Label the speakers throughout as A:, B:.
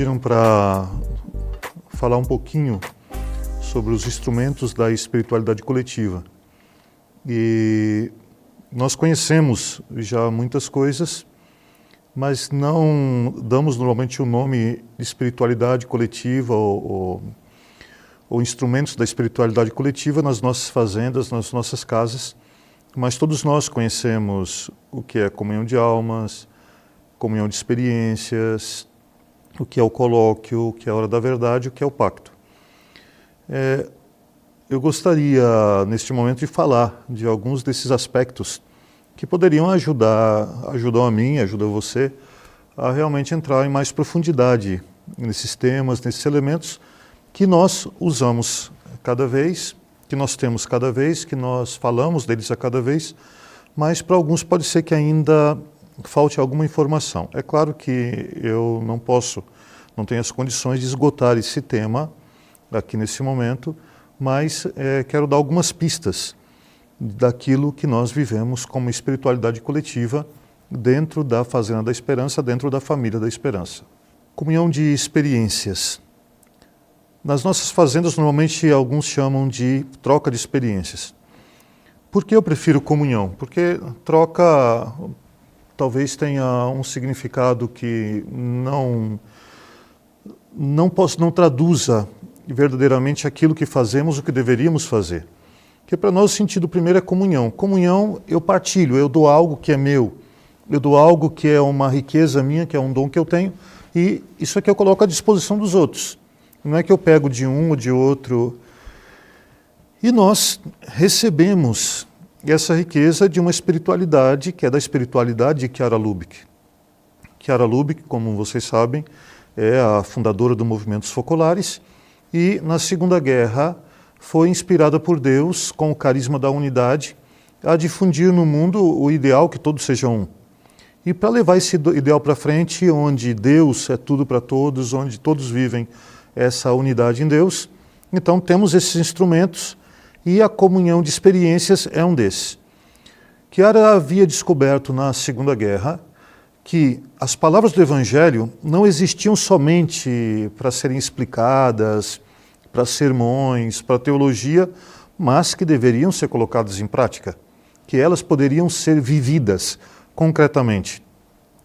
A: pediram para falar um pouquinho sobre os instrumentos da espiritualidade coletiva. E nós conhecemos já muitas coisas, mas não damos normalmente o nome de espiritualidade coletiva ou instrumentos da espiritualidade coletiva nas nossas fazendas, nas nossas casas, mas todos nós conhecemos o que é comunhão de almas, comunhão de experiências, o que é o colóquio, o que é a hora da verdade, o que é o pacto. Eu gostaria, neste momento, de falar de alguns desses aspectos que poderiam ajudar a mim, ajudar você, a realmente entrar em mais profundidade nesses temas, nesses elementos que nós usamos cada vez, que nós temos cada vez, que nós falamos deles a cada vez, mas para alguns pode ser que ainda falte alguma informação. É claro que eu não tenho as condições de esgotar esse tema aqui nesse momento, mas quero dar algumas pistas daquilo que nós vivemos como espiritualidade coletiva dentro da Fazenda da Esperança, dentro da família da Esperança. Comunhão de experiências. Nas nossas fazendas, normalmente, alguns chamam de troca de experiências. Por que eu prefiro comunhão? Porque troca talvez tenha um significado que não traduza verdadeiramente aquilo que fazemos, o que deveríamos fazer. Porque para nós o sentido primeiro é comunhão. Comunhão, eu partilho, eu dou algo que é meu, eu dou algo que é uma riqueza minha, que é um dom que eu tenho, e isso aqui eu coloco à disposição dos outros. Não é que eu pego de um ou de outro. E nós recebemos essa riqueza de uma espiritualidade, que é da espiritualidade de Chiara Lubich. Chiara Lubich, como vocês sabem, é a fundadora do movimento Focolares, e na Segunda Guerra foi inspirada por Deus, com o carisma da unidade, a difundir no mundo o ideal que todos sejam um. E para levar esse ideal para frente, onde Deus é tudo para todos, onde todos vivem essa unidade em Deus, então temos esses instrumentos e a comunhão de experiências é um desses. Chiara havia descoberto na Segunda Guerra que as palavras do Evangelho não existiam somente para serem explicadas, para sermões, para teologia, mas que deveriam ser colocadas em prática, que elas poderiam ser vividas concretamente.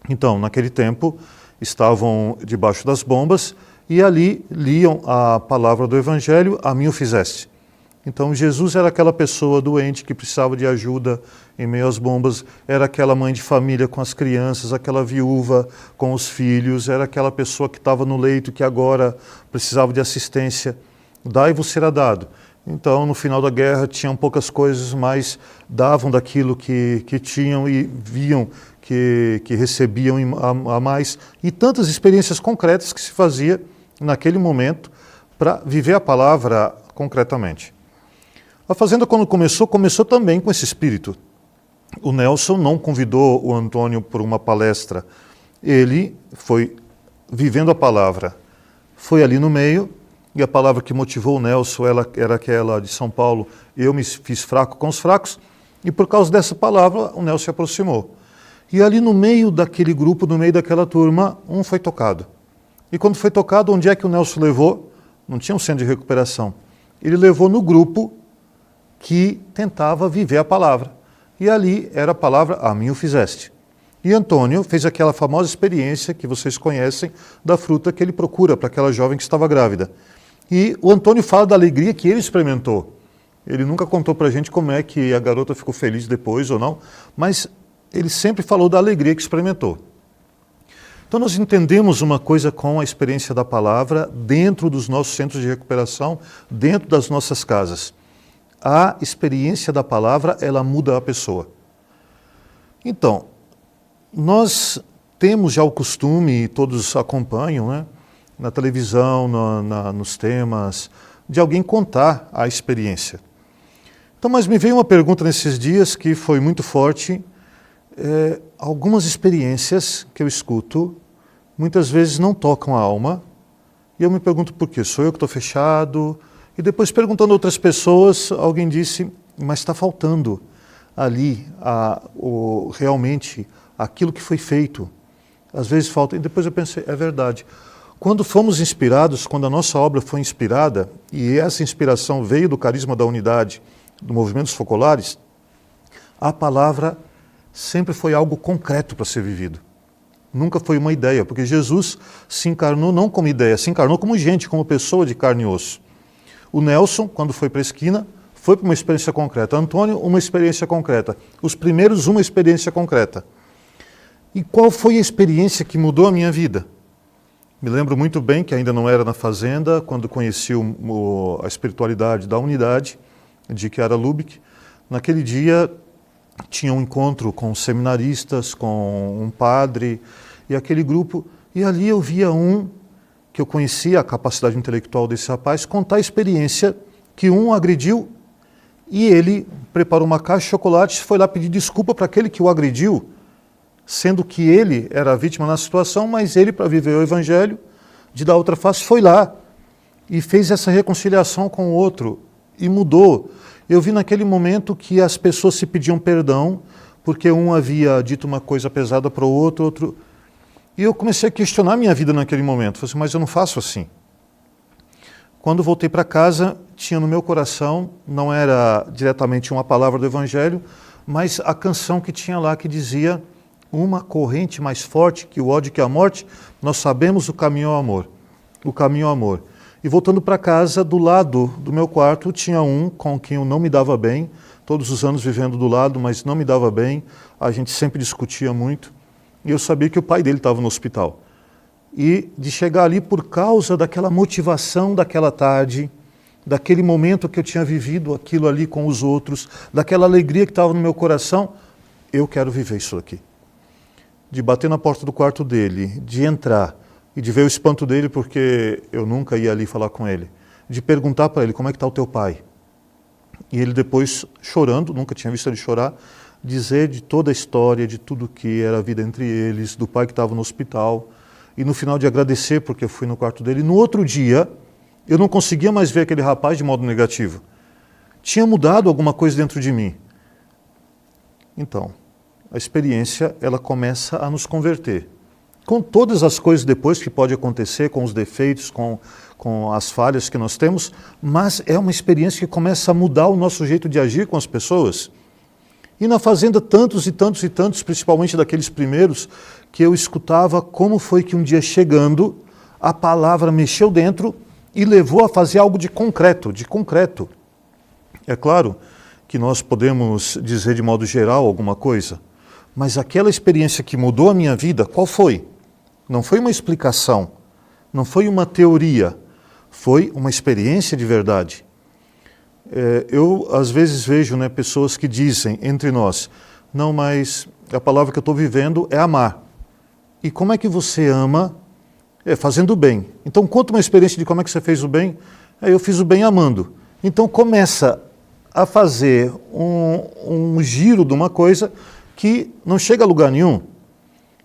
A: Então, naquele tempo, estavam debaixo das bombas e ali liam a palavra do Evangelho, a mim o fizeste. Então, Jesus era aquela pessoa doente que precisava de ajuda em meio às bombas, era aquela mãe de família com as crianças, aquela viúva com os filhos, era aquela pessoa que estava no leito que agora precisava de assistência. Dai-vos será dado. Então, no final da guerra, tinham poucas coisas, mas davam daquilo que tinham e viam que recebiam a mais. E tantas experiências concretas que se fazia naquele momento para viver a palavra concretamente. A Fazenda, quando começou também com esse espírito. O Nelson não convidou o Antônio por uma palestra. Ele foi vivendo a palavra. Foi ali no meio, e a palavra que motivou o Nelson era aquela de São Paulo, eu me fiz fraco com os fracos, e por causa dessa palavra o Nelson se aproximou. E ali no meio daquele grupo, no meio daquela turma, um foi tocado. E quando foi tocado, onde é que o Nelson levou? Não tinha um centro de recuperação. Ele levou no grupo que tentava viver a palavra. E ali era a palavra, a mim o fizeste. E Antônio fez aquela famosa experiência que vocês conhecem da fruta que ele procura para aquela jovem que estava grávida. E o Antônio fala da alegria que ele experimentou. Ele nunca contou para a gente como é que a garota ficou feliz depois ou não, mas ele sempre falou da alegria que experimentou. Então nós entendemos uma coisa com a experiência da palavra dentro dos nossos centros de recuperação, dentro das nossas casas. A experiência da palavra, ela muda a pessoa. Então, nós temos já o costume, e todos acompanham, né, na televisão, nos temas, de alguém contar a experiência. Então, mas me veio uma pergunta nesses dias que foi muito forte. Algumas experiências que eu escuto, muitas vezes não tocam a alma, e eu me pergunto por quê? Sou eu que estou fechado? E depois, perguntando a outras pessoas, alguém disse, mas está faltando ali realmente aquilo que foi feito. Às vezes falta. E depois eu pensei, é verdade. Quando fomos inspirados, quando a nossa obra foi inspirada, e essa inspiração veio do carisma da unidade, do movimento dos focolares, a palavra sempre foi algo concreto para ser vivido. Nunca foi uma ideia, porque Jesus se encarnou não como ideia, se encarnou como gente, como pessoa de carne e osso. O Nelson, quando foi para a esquina, foi para uma experiência concreta. Antônio, uma experiência concreta. Os primeiros, uma experiência concreta. E qual foi a experiência que mudou a minha vida? Me lembro muito bem que ainda não era na fazenda, quando conheci a espiritualidade da unidade de Chiara Lubich. Naquele dia tinha um encontro com seminaristas, com um padre e aquele grupo. E ali eu via que eu conhecia a capacidade intelectual desse rapaz, contar a experiência que um agrediu e ele preparou uma caixa de chocolates e foi lá pedir desculpa para aquele que o agrediu, sendo que ele era a vítima na situação, mas ele, para viver o evangelho de dar outra face, foi lá e fez essa reconciliação com o outro e mudou. Eu vi naquele momento que as pessoas se pediam perdão, porque um havia dito uma coisa pesada para o outro. E eu comecei a questionar minha vida naquele momento. Falei assim, mas eu não faço assim. Quando voltei para casa, tinha no meu coração, não era diretamente uma palavra do evangelho, mas a canção que tinha lá que dizia: uma corrente mais forte que o ódio e que a morte, nós sabemos o caminho ao amor. O caminho ao amor. E voltando para casa, do lado do meu quarto, tinha um com quem eu não me dava bem, todos os anos vivendo do lado, mas não me dava bem, a gente sempre discutia muito, e eu sabia que o pai dele estava no hospital. E de chegar ali por causa daquela motivação daquela tarde, daquele momento que eu tinha vivido aquilo ali com os outros, daquela alegria que estava no meu coração, eu quero viver isso aqui. De bater na porta do quarto dele, de entrar e de ver o espanto dele, porque eu nunca ia ali falar com ele, de perguntar para ele como é que está o teu pai. E ele depois, chorando, nunca tinha visto ele chorar, dizer de toda a história, de tudo que era a vida entre eles, do pai que estava no hospital, e no final de agradecer porque eu fui no quarto dele. No outro dia, eu não conseguia mais ver aquele rapaz de modo negativo. Tinha mudado alguma coisa dentro de mim. Então, a experiência, ela começa a nos converter. Com todas as coisas depois que pode acontecer, com os defeitos, com as falhas que nós temos, mas é uma experiência que começa a mudar o nosso jeito de agir com as pessoas. E na fazenda, tantos e tantos e tantos, principalmente daqueles primeiros, que eu escutava como foi que um dia chegando, a palavra mexeu dentro e levou a fazer algo de concreto, de concreto. É claro que nós podemos dizer de modo geral alguma coisa, mas aquela experiência que mudou a minha vida, qual foi? Não foi uma explicação, não foi uma teoria, foi uma experiência de verdade. Eu, às vezes, vejo pessoas que dizem entre nós, não, mas a palavra que eu estou vivendo é amar. E como é que você ama? Fazendo o bem. Então, conta uma experiência de como é que você fez o bem. Eu fiz o bem amando. Então, começa a fazer um giro de uma coisa que não chega a lugar nenhum.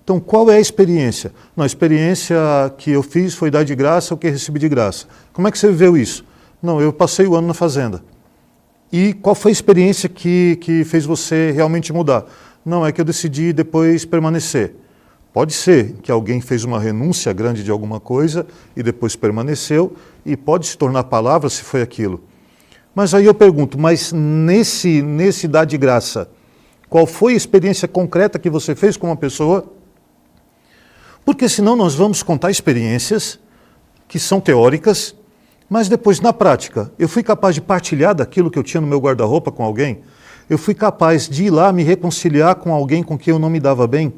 A: Então, qual é a experiência? Não, a experiência que eu fiz foi dar de graça o que recebi de graça. Como é que você viveu isso? Não, eu passei o ano na fazenda. E qual foi a experiência que fez você realmente mudar? Não, é que eu decidi depois permanecer. Pode ser que alguém fez uma renúncia grande de alguma coisa e depois permaneceu, e pode se tornar palavra se foi aquilo. Mas aí eu pergunto, mas nesse dar de graça, qual foi a experiência concreta que você fez com uma pessoa? Porque senão nós vamos contar experiências que são teóricas, mas depois, na prática, eu fui capaz de partilhar daquilo que eu tinha no meu guarda-roupa com alguém? Eu fui capaz de ir lá me reconciliar com alguém com quem eu não me dava bem?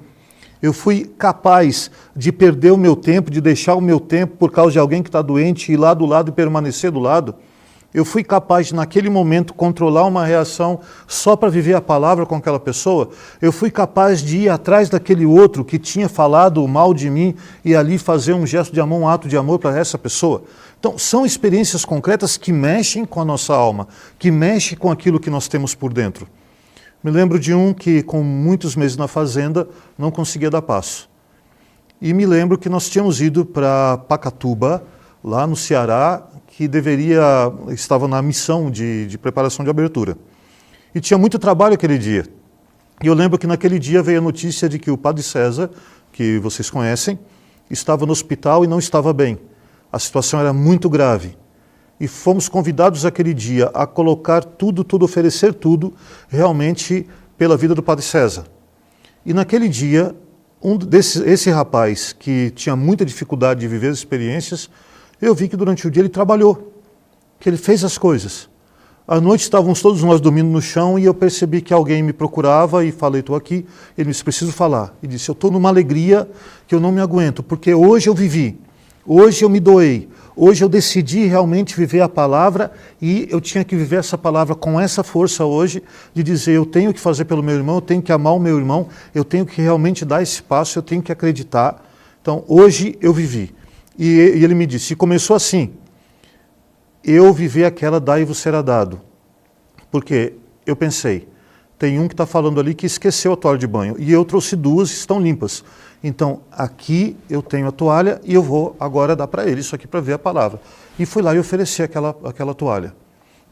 A: Eu fui capaz de perder o meu tempo, de deixar o meu tempo por causa de alguém que está doente, ir lá do lado e permanecer do lado? Eu fui capaz de, naquele momento, controlar uma reação só para viver a palavra com aquela pessoa? Eu fui capaz de ir atrás daquele outro que tinha falado mal de mim e ali fazer um gesto de amor, um ato de amor para essa pessoa? Então, são experiências concretas que mexem com a nossa alma, que mexem com aquilo que nós temos por dentro. Me lembro de um que, com muitos meses na fazenda, não conseguia dar passo. E me lembro que nós tínhamos ido para Pacatuba, lá no Ceará, que estava na missão de preparação de abertura. E tinha muito trabalho aquele dia. E eu lembro que naquele dia veio a notícia de que o Padre César, que vocês conhecem, estava no hospital e não estava bem. A situação era muito grave. E fomos convidados aquele dia a colocar tudo, oferecer tudo, realmente pela vida do Padre César. E naquele dia, esse rapaz que tinha muita dificuldade de viver as experiências, eu vi que durante o dia ele trabalhou, que ele fez as coisas. À noite estávamos todos nós dormindo no chão e eu percebi que alguém me procurava e falei, estou aqui. Ele me disse, preciso falar. E disse, eu estou numa alegria que eu não me aguento, porque hoje eu vivi, hoje eu me doei, hoje eu decidi realmente viver a palavra e eu tinha que viver essa palavra com essa força hoje de dizer, eu tenho que fazer pelo meu irmão, eu tenho que amar o meu irmão, eu tenho que realmente dar esse passo, eu tenho que acreditar. Então, hoje eu vivi. E ele me disse, começou assim, eu vivi aquela dai-vos será dado. Porque eu pensei, tem um que está falando ali que esqueceu a toalha de banho, e eu trouxe duas, estão limpas. Então, aqui eu tenho a toalha e eu vou agora dar para ele isso aqui para ver a palavra. E fui lá e ofereci aquela toalha.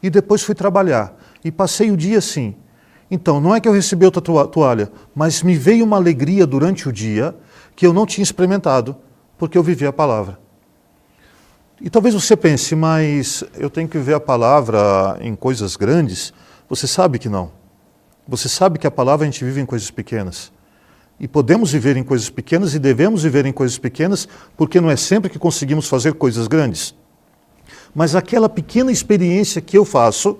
A: E depois fui trabalhar. E passei o dia assim. Então, não é que eu recebi outra toalha, mas me veio uma alegria durante o dia que eu não tinha experimentado, porque eu vivi a palavra. E talvez você pense, mas eu tenho que viver a palavra em coisas grandes? Você sabe que não. Você sabe que a palavra a gente vive em coisas pequenas. E podemos viver em coisas pequenas e devemos viver em coisas pequenas, porque não é sempre que conseguimos fazer coisas grandes. Mas aquela pequena experiência que eu faço,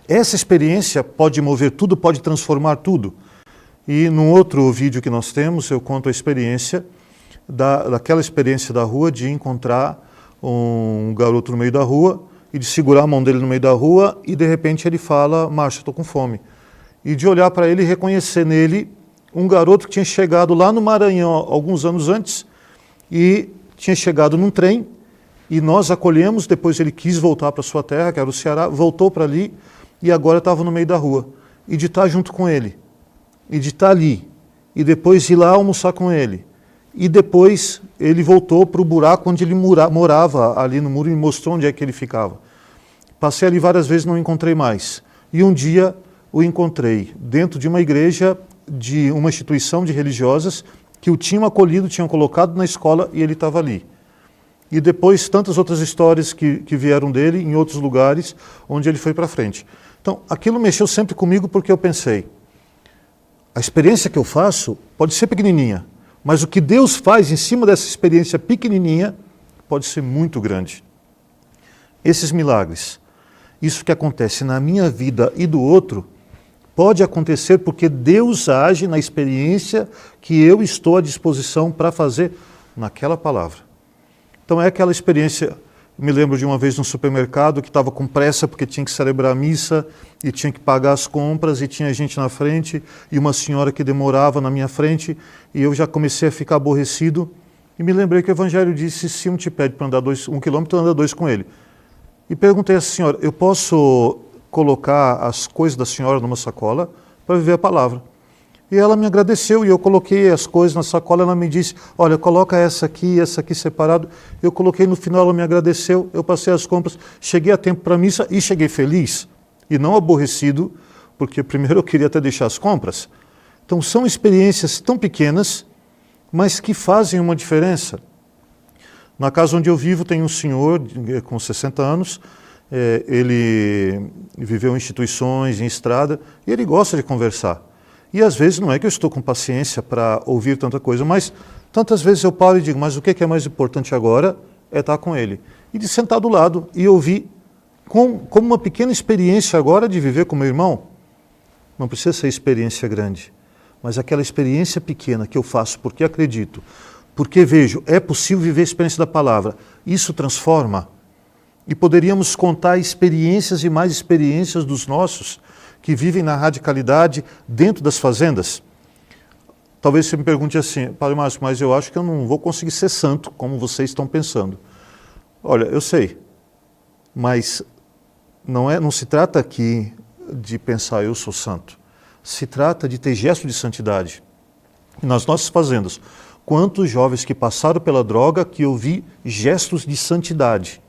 A: essa experiência pode mover tudo, pode transformar tudo. E num outro vídeo que nós temos, eu conto a experiência, daquela experiência da rua de encontrar um garoto no meio da rua e de segurar a mão dele no meio da rua e de repente ele fala, Márcio, estou com fome. E de olhar para ele e reconhecer nele um garoto que tinha chegado lá no Maranhão alguns anos antes e tinha chegado num trem e nós acolhemos, depois ele quis voltar para sua terra, que era o Ceará, voltou para ali e agora estava no meio da rua. E de estar junto com ele, e de estar ali, e depois ir lá almoçar com ele. E depois ele voltou para o buraco onde ele morava, ali no muro, e mostrou onde é que ele ficava. Passei ali várias vezes, não encontrei mais. E um dia o encontrei dentro de uma igreja, de uma instituição de religiosas, que o tinham acolhido, tinham colocado na escola e ele estava ali. E depois tantas outras histórias que vieram dele em outros lugares, onde ele foi para frente. Então, aquilo mexeu sempre comigo porque eu pensei, a experiência que eu faço pode ser pequenininha, mas o que Deus faz em cima dessa experiência pequenininha pode ser muito grande. Esses milagres, isso que acontece na minha vida e do outro, pode acontecer porque Deus age na experiência que eu estou à disposição para fazer naquela palavra. Então é aquela experiência, me lembro de uma vez no supermercado que estava com pressa porque tinha que celebrar a missa e tinha que pagar as compras e tinha gente na frente e uma senhora que demorava na minha frente e eu já comecei a ficar aborrecido e me lembrei que o Evangelho disse, se um te pede para andar 1 quilômetro, anda 2 com ele. E perguntei à senhora, eu posso colocar as coisas da senhora numa sacola para viver a palavra? E ela me agradeceu e eu coloquei as coisas na sacola, ela me disse, olha, coloca essa aqui separado. Eu coloquei no final, ela me agradeceu, eu passei as compras, cheguei a tempo para a missa e cheguei feliz e não aborrecido, porque primeiro eu queria até deixar as compras. Então são experiências tão pequenas, mas que fazem uma diferença. Na casa onde eu vivo tem um senhor com 60 anos, ele viveu em instituições, em estrada, e ele gosta de conversar. E às vezes não é que eu estou com paciência para ouvir tanta coisa, mas tantas vezes eu paro e digo, mas o que é mais importante agora é estar com ele. E de sentar do lado e ouvir como uma pequena experiência agora de viver com meu irmão. Não precisa ser experiência grande, mas aquela experiência pequena que eu faço porque acredito, porque vejo, é possível viver a experiência da palavra. Isso transforma. E poderíamos contar experiências e mais experiências dos nossos, que vivem na radicalidade dentro das fazendas. Talvez você me pergunte assim, Padre Márcio, mas eu acho que eu não vou conseguir ser santo, como vocês estão pensando. Olha, eu sei, mas não se trata aqui de pensar eu sou santo. Se trata de ter gesto de santidade. Nas nossas fazendas, quantos jovens que passaram pela droga que eu vi gestos de santidade.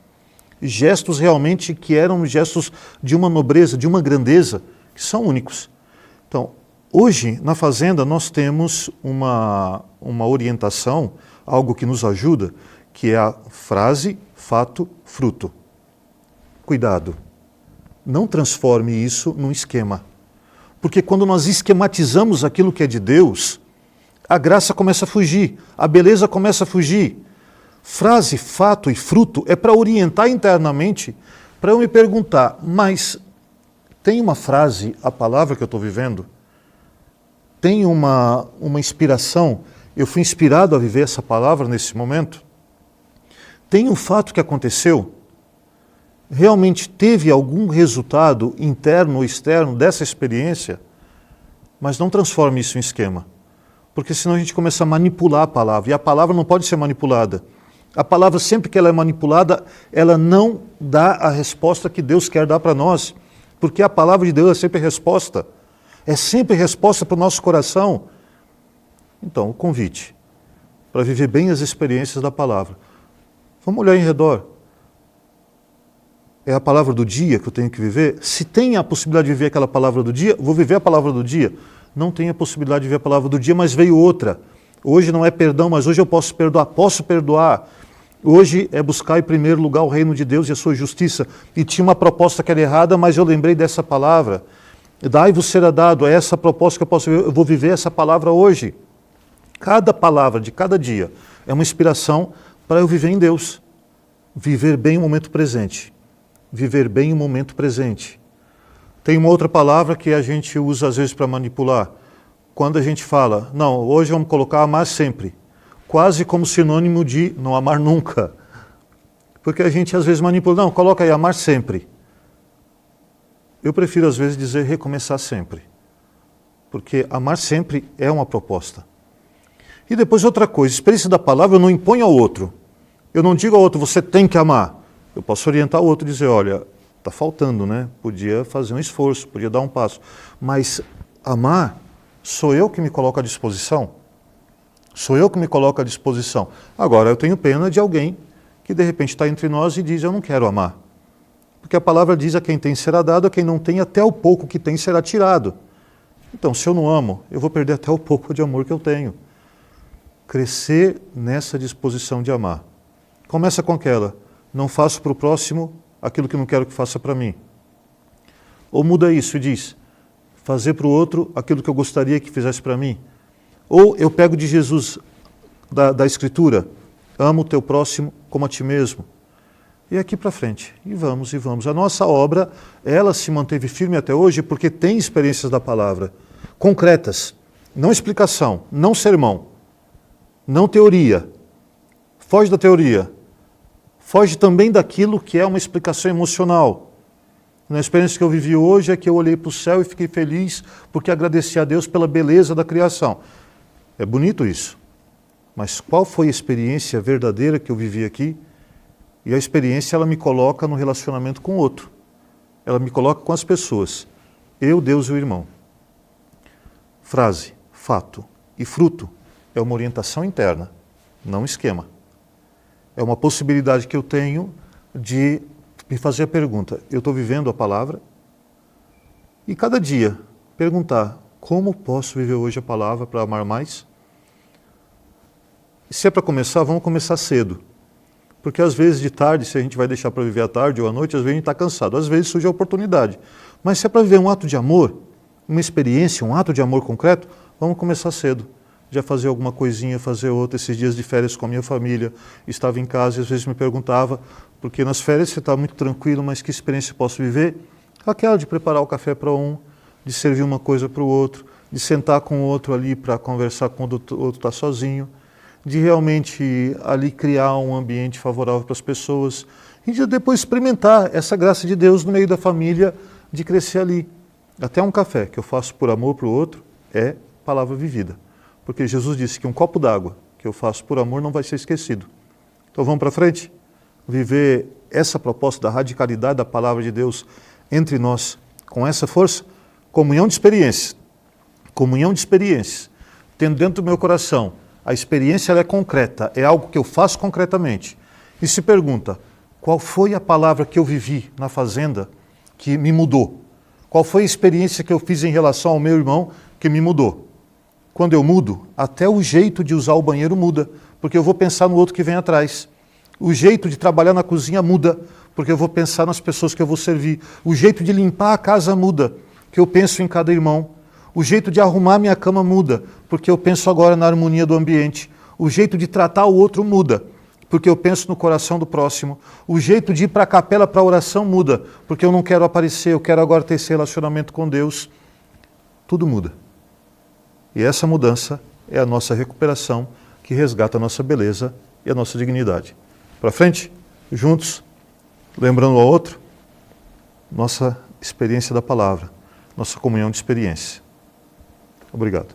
A: Gestos realmente que eram gestos de uma nobreza, de uma grandeza, que são únicos. Então, hoje, na fazenda, nós temos uma orientação algo que nos ajuda, que é a frase, fato, fruto. Cuidado, não transforme isso num esquema. Porque quando nós esquematizamos aquilo que é de Deus, a graça começa a fugir, a beleza começa a fugir. Frase, fato e fruto é para orientar internamente, para eu me perguntar, mas tem uma frase, a palavra que eu estou vivendo? Tem uma inspiração? Eu fui inspirado a viver essa palavra nesse momento? Tem um fato que aconteceu? Realmente teve algum resultado interno ou externo dessa experiência? Mas não transforme isso em esquema. Porque senão a gente começa a manipular a palavra. E a palavra não pode ser manipulada. A palavra, sempre que ela é manipulada, ela não dá a resposta que Deus quer dar para nós. Porque a palavra de Deus é sempre resposta. É sempre resposta para o nosso coração. Então, o convite para viver bem as experiências da palavra. Vamos olhar em redor. É a palavra do dia que eu tenho que viver? Se tem a possibilidade de viver aquela palavra do dia, vou viver a palavra do dia. Não tenho a possibilidade de viver a palavra do dia, mas veio outra. Hoje não é perdão, mas hoje eu posso perdoar. Posso perdoar. Hoje é buscar em primeiro lugar o reino de Deus e a sua justiça. E tinha uma proposta que era errada, mas eu lembrei dessa palavra. Dai-vos será dado, é essa proposta que eu posso viver. Eu vou viver essa palavra hoje. Cada palavra de cada dia é uma inspiração para eu viver em Deus. Viver bem o momento presente. Viver bem o momento presente. Tem uma outra palavra que a gente usa às vezes para manipular. Quando a gente fala, não, hoje vamos colocar amar sempre. Quase como sinônimo de não amar nunca. Porque a gente às vezes manipula, não, coloca aí amar sempre. Eu prefiro às vezes dizer recomeçar sempre. Porque amar sempre é uma proposta. E depois outra coisa, experiência da palavra eu não imponho ao outro. Eu não digo ao outro, você tem que amar. Eu posso orientar o outro e dizer, olha, está faltando, né? Podia fazer um esforço, podia dar um passo. Mas amar, sou eu que me coloco à disposição. Sou eu que me coloco à disposição. Agora, eu tenho pena de alguém que de repente está entre nós e diz, eu não quero amar. Porque a palavra diz, a quem tem será dado, a quem não tem, até o pouco que tem será tirado. Então, se eu não amo, eu vou perder até o pouco de amor que eu tenho. Crescer nessa disposição de amar. Começa com aquela, não faço para o próximo aquilo que não quero que faça para mim. Ou muda isso e diz, fazer para o outro aquilo que eu gostaria que fizesse para mim. Ou eu pego de Jesus, da Escritura, ama o teu próximo como a ti mesmo. E aqui para frente, e vamos, e vamos. A nossa obra, ela se manteve firme até hoje porque tem experiências da palavra, concretas, não explicação, não sermão, não teoria. Foge da teoria. Foge também daquilo que é uma explicação emocional. Na experiência que eu vivi hoje é que eu olhei para o céu e fiquei feliz porque agradeci a Deus pela beleza da criação. É bonito isso. Mas qual foi a experiência verdadeira que eu vivi aqui? E a experiência ela me coloca no relacionamento com o outro. Ela me coloca com as pessoas. Eu, Deus e o irmão. Frase, fato e fruto é uma orientação interna, não esquema. É uma possibilidade que eu tenho de me fazer a pergunta, eu estou vivendo a palavra? E cada dia perguntar, como posso viver hoje a palavra para amar mais? E se é para começar, vamos começar cedo. Porque às vezes de tarde, se a gente vai deixar para viver à tarde ou à noite, às vezes a gente está cansado, às vezes surge a oportunidade. Mas se é para viver um ato de amor, uma experiência, um ato de amor concreto, vamos começar cedo. Já fazer alguma coisinha, fazer outra. Esses dias de férias com a minha família, estava em casa e às vezes me perguntava, porque nas férias você está muito tranquilo, mas que experiência posso viver? Aquela de preparar o café para um, de servir uma coisa para o outro, de sentar com o outro ali para conversar quando o outro está sozinho, de realmente ali criar um ambiente favorável para as pessoas e de depois experimentar essa graça de Deus no meio da família, de crescer ali. Até um café que eu faço por amor para o outro é palavra vivida. Porque Jesus disse que um copo d'água que eu faço por amor não vai ser esquecido. Então vamos para frente? Viver essa proposta da radicalidade da palavra de Deus entre nós com essa força? Comunhão de experiências. Comunhão de experiências. Tendo dentro do meu coração, a experiência ela é concreta, é algo que eu faço concretamente. E se pergunta, qual foi a palavra que eu vivi na fazenda que me mudou? Qual foi a experiência que eu fiz em relação ao meu irmão que me mudou? Quando eu mudo, até o jeito de usar o banheiro muda, porque eu vou pensar no outro que vem atrás. O jeito de trabalhar na cozinha muda, porque eu vou pensar nas pessoas que eu vou servir. O jeito de limpar a casa muda, porque eu penso em cada irmão. O jeito de arrumar minha cama muda, porque eu penso agora na harmonia do ambiente. O jeito de tratar o outro muda, porque eu penso no coração do próximo. O jeito de ir para a capela para a oração muda, porque eu não quero aparecer, eu quero agora ter esse relacionamento com Deus. Tudo muda. E essa mudança é a nossa recuperação, que resgata a nossa beleza e a nossa dignidade. Para frente, juntos, lembrando ao outro, nossa experiência da palavra, nossa comunhão de experiência. Obrigado.